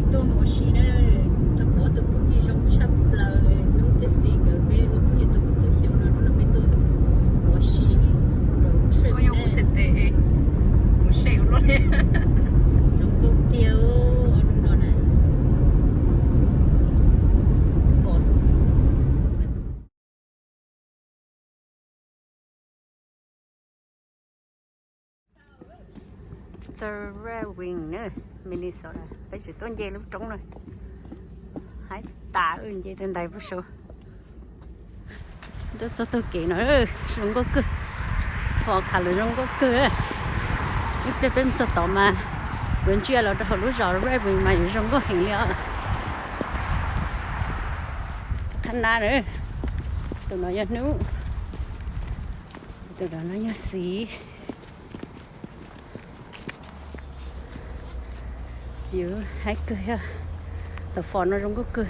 mấy tôi một xí nữa tôi có tôi cũng như trong chấp là nó cái gì cái bé cũng như tôi cũng tôi hiểu nó mấy tôi một xí rồi trip này một trận tệ một xèo luôn đấy nó câu tiêu nó này Wing nữa Minnesota bây giờ tôi dây lúc trống rồi hãy tả ơn dây trên đây vô số tôi cho tôi kể nữa rong có cơ phò khá là rong có cơ ít bên cho tỏ mà vẫn chưa là hồi lúc rõ Wing mà rong có hình liệu khăn na nữa tụi nó nhớ nú tụi nó nhớ xí yếu hay cười ha tờ phò nó giống có cười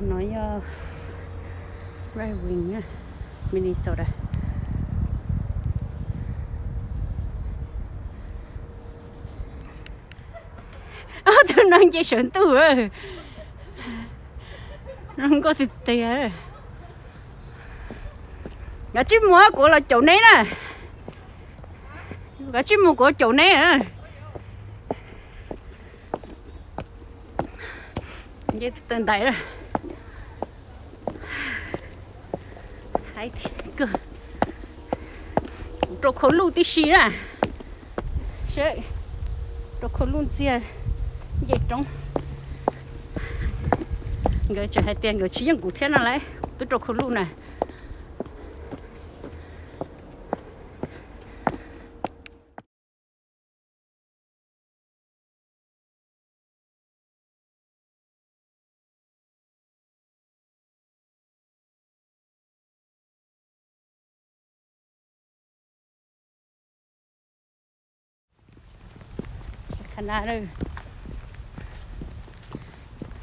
nói right wing nha Minnesota tôi nói chơi sườn tu rồi nó không có thịt tè gà chim mua của là chỗ này nè gà chim mua của chỗ này nè vậy tên đại rồi hay cơ trâu khổ luôn tí xí à sẽ trâu khổ luôn chia vậy trong người chờ hai tiền người chỉ những cụ thể nào lấy tôi trâu khổ luôn này khăn na đây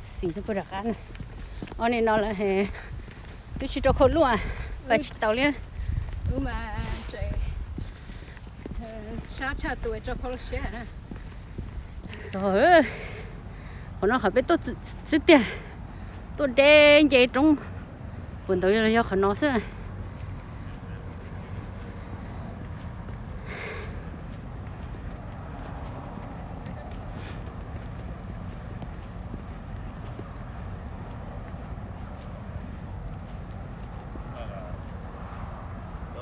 xí nó bự đặc ăn anh này nó là hè tôi chỉ cho khôn luôn à và chỉ tàu lên mà chạy sao tuổi cho khôn xe nè trời ơi còn nó hỏi biết tôi chỉ tiền tôi đen vậy trong buồn tối là do khẩn nó xưa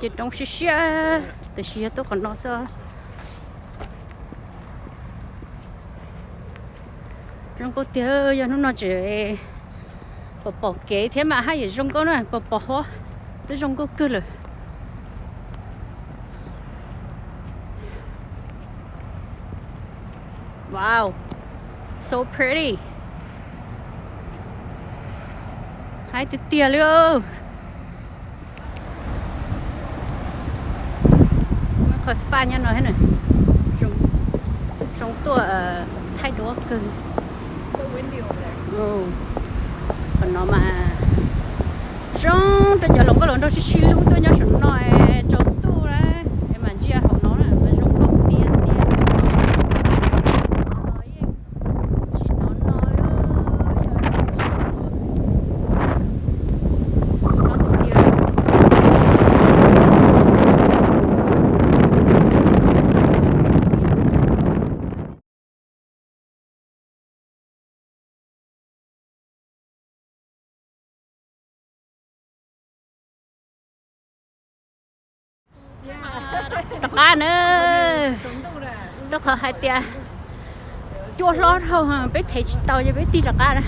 chỉ trong xe từ xe tôi còn nó sao trong cô tiêu giờ nó chỉ bỏ kế thế mà hay gì trong cô này bỏ hoa tôi trong cô cứ rồi wow so pretty hai tia luôn khỏi spa nha nói thế này trongตัวthay đổi cơ còn nó mà trong bây giờ lòng có lòng đâu chỉ xí luôn tôi nhớ sẵn nói trong tu ra em mà chia học nó là mà trong có tiền chỉ nó nói đặc cá nữa đó khó hai tia chua lót thôi biết thấy tàu cho biết đi đặc cá đó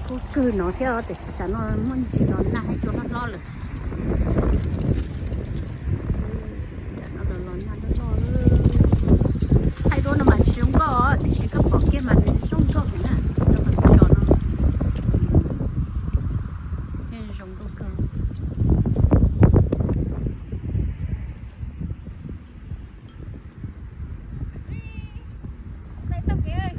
cô cứ nó theo để cho nó muốn gì nó lại cho nó lo rồi thay đổi nó mà chúng có thì chỉ có bỏ cái mà chúng có thế này cho mình cho nó cái giống đồ cơ đây tao kia ơi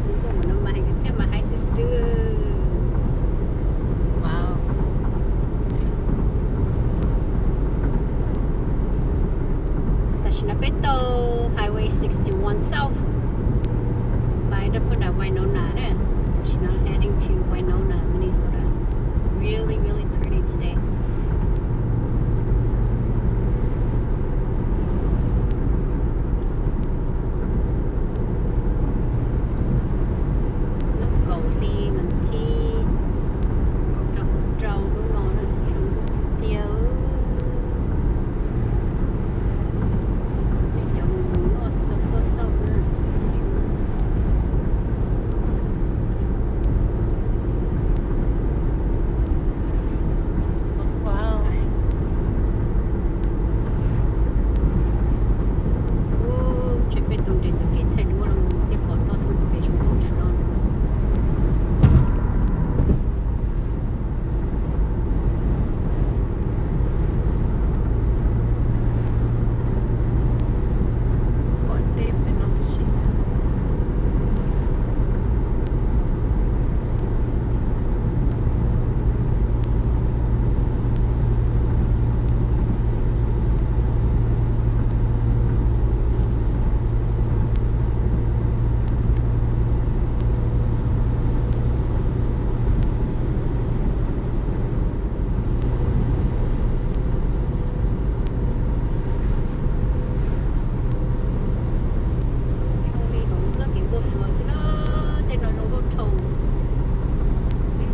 Chúng tôi mà nó mà cái chiếc mà hay xưa. Wow. Beto Highway 61 South by the Winona. She's now heading to Winona, Minnesota. It's really, really pretty today. Lúc cầu đi mình thi cầu trâu đúng rồi tiêu.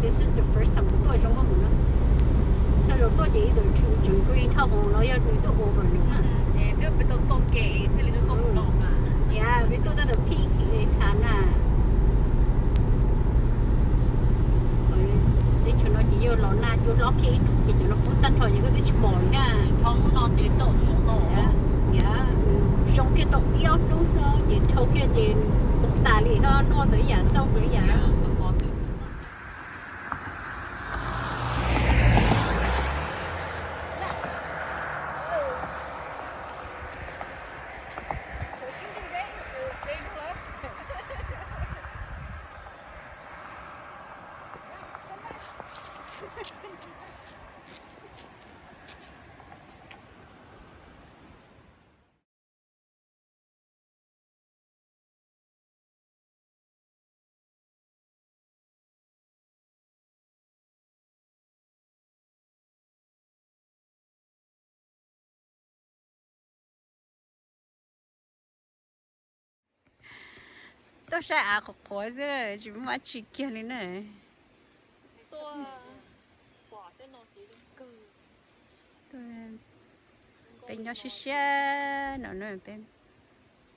This is the first time tôi trong có muốn cho rồi tôi chỉ từ trường green thao hồ nó giờ tôi over nữa. Dạ, tức là tôi kể thế là tôi nọ mà. Yeah, với tôi đã được pink cái thán à. Để cho nó chỉ vô lò na vô lò kia nó chỉ cho nó cũng tan thôi những cái thứ bỏ nha. Thông nó chỉ tổ xuống nọ. Yeah, xong kia tộc yếu nó sao chỉ thâu kia chỉ cũng tà lì hơn nó tới giả sâu tới giả. Tôi sẽ ăn có khói chứ, chỉ mà chỉ kia này này. Tôi bỏ tên nó tí cơ. Tôi bên nhau xe nó nữa bên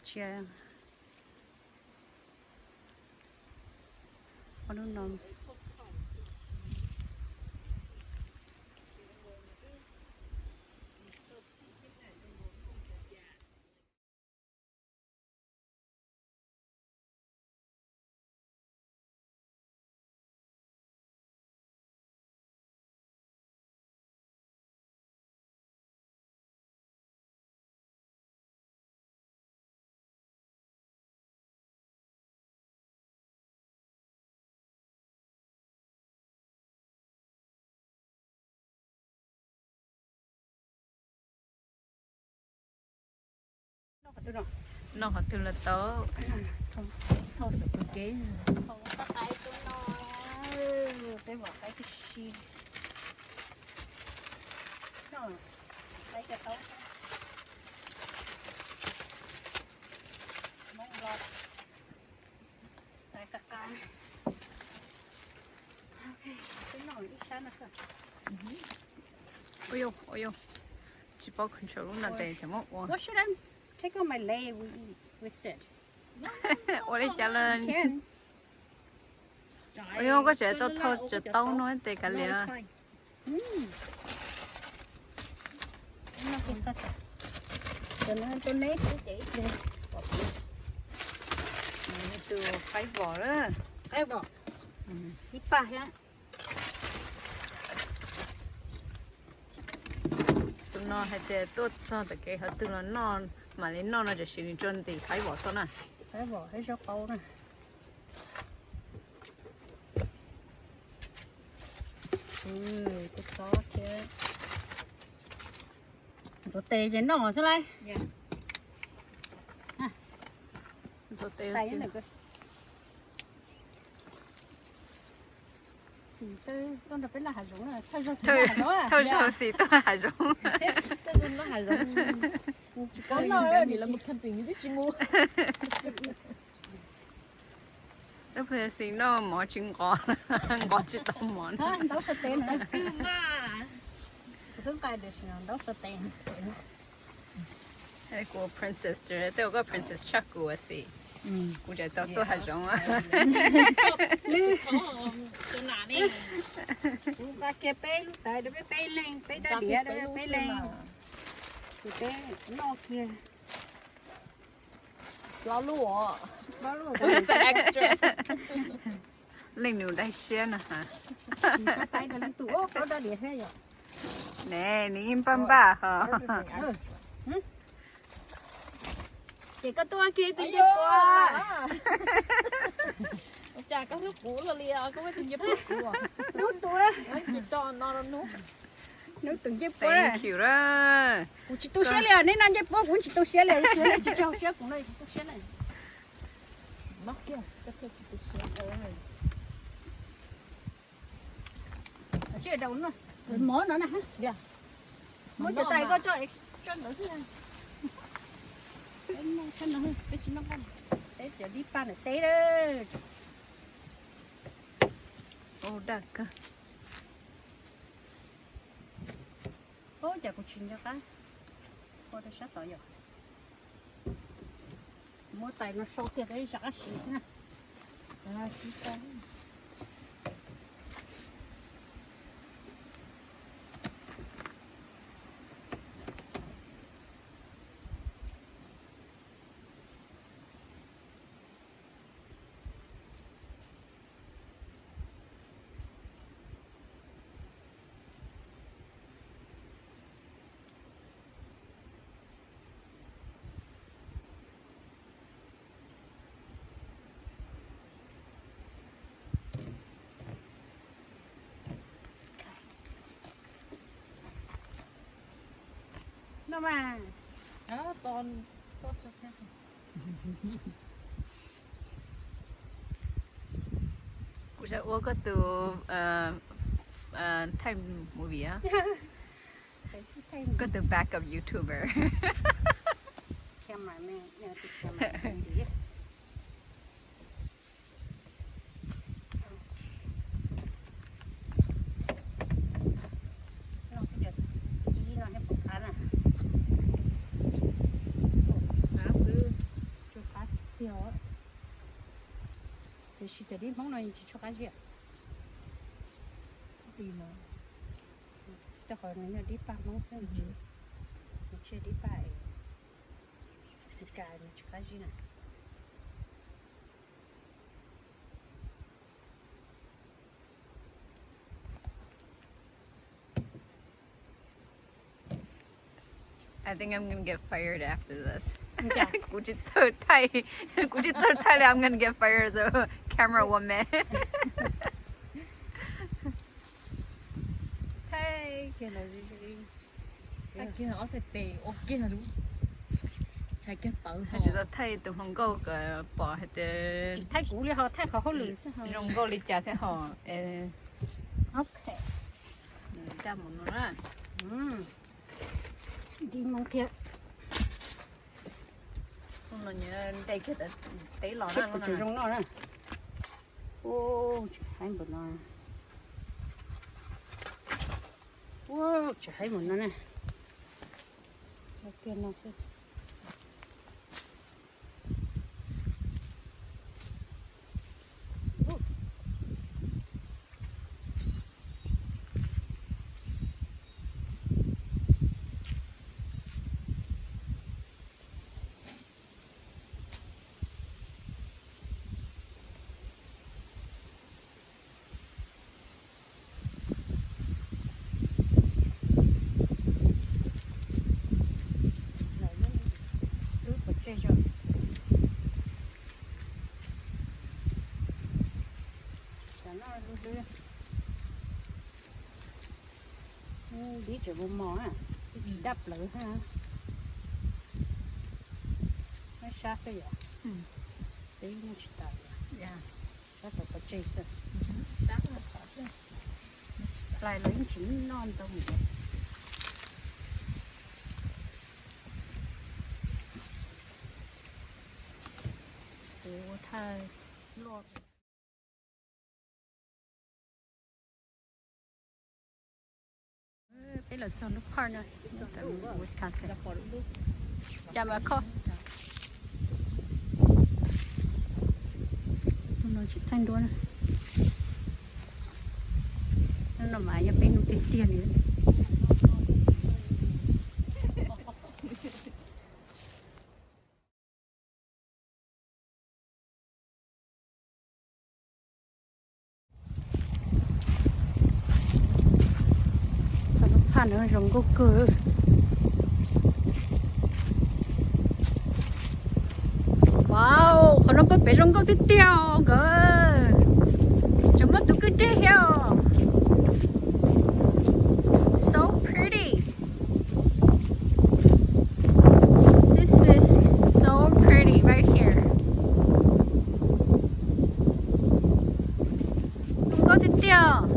chia. Ở đâu nằm? Nó họ từ là tớ Không được cái kế. Không có tay tôi nó. Tôi bỏ cái gì. Rồi. Lấy cái tấu. Mong lọt. Lấy cái can. Ok. Cái nồi ít sáng nó sao. ôi yo chỉ bao control luôn là để chấm mốc What should I take on my leg? We sit. ôi đi trả lời Can. ôi yo có trẻ tôi thôi chỉ tao nói để cả liền Nó không có sao. Tôi lấy chỉ đi. từ phải bỏ đó Ai bỏ. Ít pa ha. tụi nó hay để tốt cho tất cả họ tụi nó non mà lên nó chỉ xin chân thì khai bỏ thôi nè Phải bỏ hết rau câu nè. Cái có chứ. Có tê trên nó sao đây? dạ rồi tê Tay này cơ. Xì tư, con đập bên là hạt giống này. Thôi sao xì thôi hạt giống à? thôi sao xì tôi hả giống Thôi sao nó hạt giống. Chỉ có nó thì là một thân tình như chim mua. lúc này xì nó mỏ trứng gò gò chỉ tôm món Hả? Đâu sao tên hả? Tôi cài được nào đâu sao tên. cái của princess chứ tôi có princess chắc của xì của trái tao tôi hả giống á Cho nà đi. Lúc ta kia bé lúc tại đó bé lên, bé đá đĩa đó bé lên. Thì bé nó kia. Lo lụa. Lo lụa. extra lên nụ đây xe nè hả Tay đó lên tủ ốp nó đá đĩa thế vậy. nè nín băm ba hả Chỉ có tôi kia tôi giúp qua. Chà có nước cũ là lìa có mấy thằng giúp nước cũ à Nước tôi. chỉ cho nó nước Nước từng giúp qua. thank you đó Cũng chỉ tôi xe liền nên anh giúp qua cũng chỉ tôi xe liền xe này chỉ cho xe cũng này xe này. mắc kia chắc là chỉ tôi xe rồi Xe đâu nữa. Mỏ nữa nè hả? Dạ. Mỏ cho tay có cho extra nữa thế này. Cái nó hơi, cái nó không. Té giờ đi pa này té đó. ô đặc cơ Ô giờ cũng chuyện cho cái. Có được sát tỏi rồi. Mỗi tay nó sâu kia đấy chắc xí nè. À xí con. Nó mà. đó toàn có cho thế của cha ô có từ Thai movie á có từ backup YouTuber Camera man, yeah, the camera man. Yeah. Nó cái đợt chỉ nó hết một tháng à. há sư Cho cá tiêu á. Thì chỉ đi món này chỉ cho cá gì? đi mà Cho khỏi này đi ba món xem chứ. Mình chưa đi bài. Đi cài mình cho cá gì nè. I think I'm gonna get fired after this Dạ. của chị sơ thay là I'm gonna get fired as a camera woman Thế kia là gì? cái kia nó sẽ tệ ok là đúng chạy cái tự hay là thay từ Hồng Kông cái bỏ hết từ Thái cũ đi họ thái khó lử. Hồng Kông đi trả thế họ Ok. ra một nó ra Đi mong kia. không là nhớ đây cái tế lò Chết ra của luôn chị nè rong nó nè. Ô, chị hai một nó. Wow, chị hai một nó nè. Ok, nó sẽ. đi chỗ bông mỏ à đắp lửa ha nó sát cái gì tí nó chỉ tao dạ sát được có chơi thôi sáng là khó chứ lại lấy chín non tao mình ủa thay lọt bây giờ cho nước par nữa từ Wisconsin chào bà con nó chỉ thanh đuôi nó nằm ở bên bên tiền nữa nó nữa rồng gốc cửa wow còn nó có bé rồng gốc tiếp theo cơ chúng nó tụi cứ chơi heo so pretty this is so pretty right here rồng gốc tiếp theo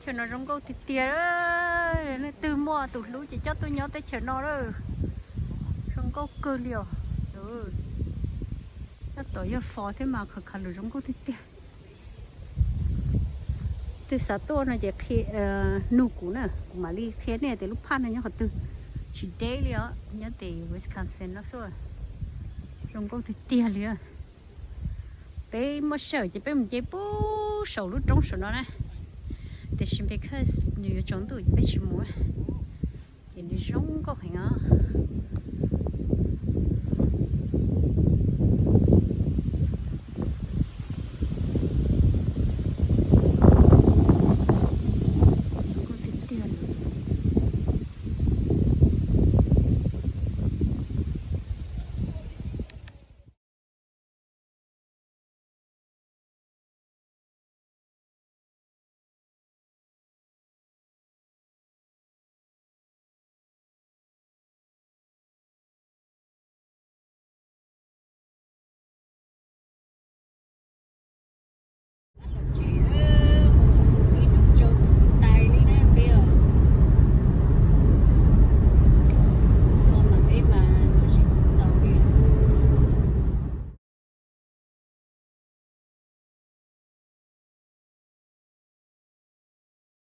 cho nó rong câu thịt tiệt đó nó từ mua từ lú chỉ cho tôi nhớ tới chờ nó đó rong câu cơ liều nó tổ cho phò thế mà khờ được rong câu thịt tiệt từ sáu tuổi nó chỉ khi nụ cũ nè mà đi thế này từ lúc phan này nhá họ từ chỉ đấy liều nhớ từ Wisconsin nó xưa rong câu thịt tiệt liều bé mua sầu chỉ bé mình chỉ bú sầu lúc trống sầu nó này It's because you don't do it, but you more. You don't go hang on.